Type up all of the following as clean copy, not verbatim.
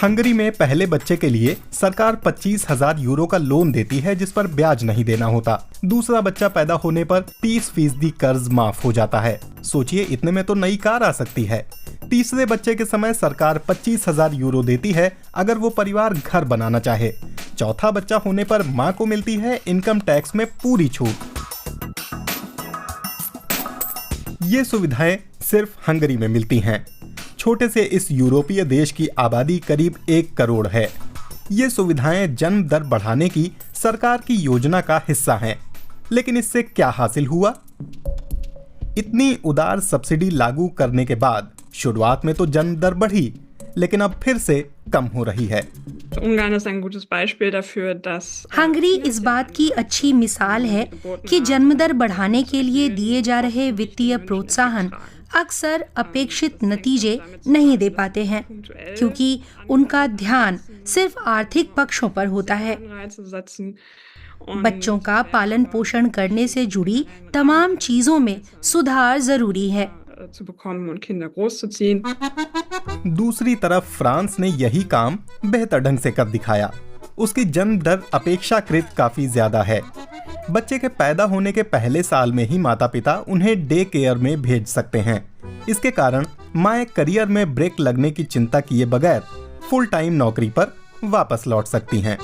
Hungary में पहले बच्चे के लिए सरकार 25,000 यूरो का लोन देती है, जिस पर ब्याज नहीं देना होता। दूसरा बच्चा पैदा होने पर 30% कर्ज माफ हो जाता है। सोचिए, इतने में तो नई कार आ सकती है। तीसरे बच्चे के समय सरकार 25,000 यूरो देती है अगर वो परिवार घर बनाना चाहे। चौथा बच्चा होने पर माँ को मिलती है इनकम टैक्स में पूरी छूट। ये सुविधाएं सिर्फ हंगरी में मिलती हैं। छोटे से इस यूरोपीय देश की आबादी करीब 1 करोड़ है। ये सुविधाएं जन्म दर बढ़ाने की सरकार की योजना का हिस्सा हैं। लेकिन इससे क्या हासिल हुआ? इतनी उदार सब्सिडी लागू करने के बाद शुरुआत में तो जन्म दर बढ़ी, लेकिन अब फिर से कम हो रही है। हंगरी इस बात की अच्छी मिसाल है कि जन्म दर बढ़ाने के लिए दिए जा रहे वित्तीय प्रोत्साहन अक्सर अपेक्षित नतीजे नहीं दे पाते हैं, क्योंकि उनका ध्यान सिर्फ आर्थिक पक्षों पर होता है। बच्चों का पालन पोषण करने से जुड़ी तमाम चीजों में सुधार जरूरी है। दूसरी तरफ फ्रांस ने यही काम बेहतर ढंग से कर दिखाया। उसकी जन्म दर अपेक्षाकृत काफी ज्यादा है। बच्चे के पैदा होने के पहले साल में ही माता पिता उन्हें डे केयर में भेज सकते हैं। इसके कारण माएं करियर में ब्रेक लगने की चिंता किए बगैर फुल टाइम नौकरी पर वापस लौट सकती हैं।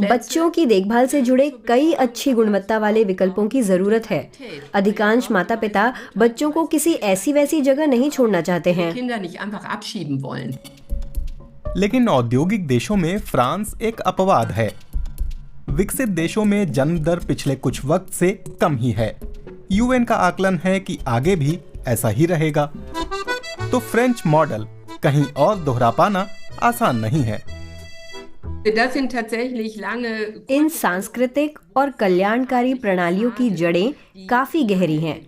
बच्चों की देखभाल से जुड़े कई अच्छी गुणवत्ता वाले विकल्पों की जरूरत है। अधिकांश माता पिता बच्चों को किसी ऐसी वैसी जगह नहीं छोड़ना चाहते हैं। लेकिन औद्योगिक देशों में फ्रांस एक अपवाद है। विकसित देशों में जन्म दर पिछले कुछ वक्त से कम ही है। यूएन का आकलन है कि आगे भी ऐसा ही रहेगा। तो फ्रेंच मॉडल कहीं और दोहरा पाना आसान नहीं है। इन सांस्कृतिक और कल्याणकारी प्रणालियों की जड़ें काफी गहरी हैं।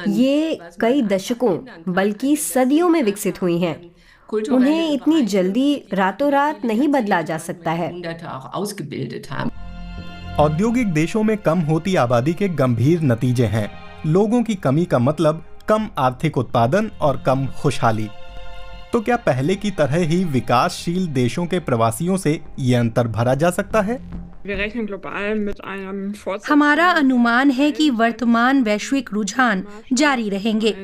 ये कई दशकों बल्कि सदियों में विकसित हुई हैं। उन्हें इतनी जल्दी रातों रात नहीं बदला जा सकता है। औद्योगिक देशों में कम होती आबादी के गंभीर नतीजे हैं। लोगों की कमी का मतलब कम आर्थिक उत्पादन और कम खुशहाली। तो क्या पहले की तरह ही विकासशील देशों के प्रवासियों से ये अंतर भरा जा सकता है? हमारा अनुमान है कि वर्तमान वैश्विक रुझान जारी रहेंगे।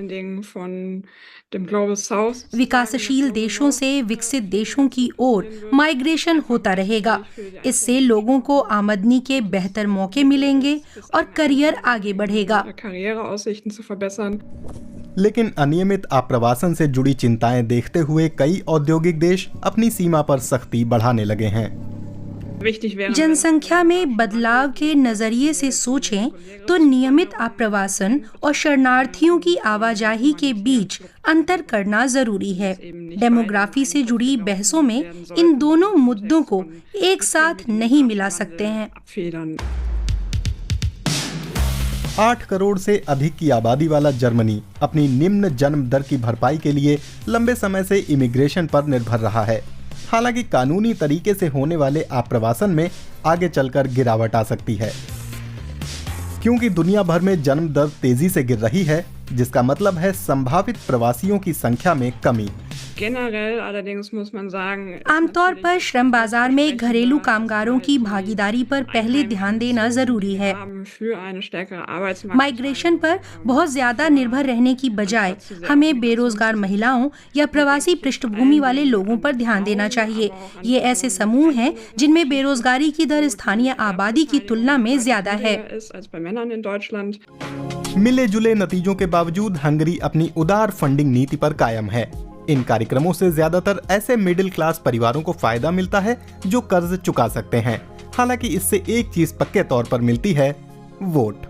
विकासशील देशों से विकसित देशों की ओर माइग्रेशन होता रहेगा। इससे लोगों को आमदनी के बेहतर मौके मिलेंगे और करियर आगे बढ़ेगा। लेकिन अनियमित आप्रवासन से जुड़ी चिंताएं देखते हुए कई औद्योगिक देश अपनी सीमा पर सख्ती बढ़ाने लगे हैं। जनसंख्या में बदलाव के नजरिए से सोचें तो नियमित आप्रवासन और शरणार्थियों की आवाजाही के बीच अंतर करना जरूरी है। डेमोग्राफी से जुड़ी बहसों में इन दोनों मुद्दों को एक साथ नहीं मिला सकते हैं। 8 करोड़ से अधिक की आबादी वाला जर्मनी अपनी निम्न जन्म दर की भरपाई के लिए लंबे समय से इमिग्रेशन पर निर्भर रहा है। हालांकि कानूनी तरीके से होने वाले आप्रवासन में आगे चलकर गिरावट आ सकती है, क्योंकि दुनिया भर में जन्म दर तेजी से गिर रही है, जिसका मतलब है संभावित प्रवासियों की संख्या में कमी। आमतौर पर श्रम बाजार में घरेलू कामगारों की भागीदारी पर पहले ध्यान देना जरूरी है। माइग्रेशन पर बहुत ज्यादा निर्भर रहने की बजाय हमें बेरोजगार महिलाओं या प्रवासी पृष्ठभूमि वाले लोगों पर ध्यान देना चाहिए। ये ऐसे समूह हैं जिनमें बेरोजगारी की दर स्थानीय आबादी की तुलना में ज्यादा है। मिले जुले नतीजों के बावजूद हंगरी अपनी उदार फंडिंग नीति पर कायम है। इन कार्यक्रमों से ज्यादातर ऐसे मिडिल क्लास परिवारों को फायदा मिलता है जो कर्ज चुका सकते हैं। हालांकि इससे एक चीज पक्के तौर पर मिलती है, वोट।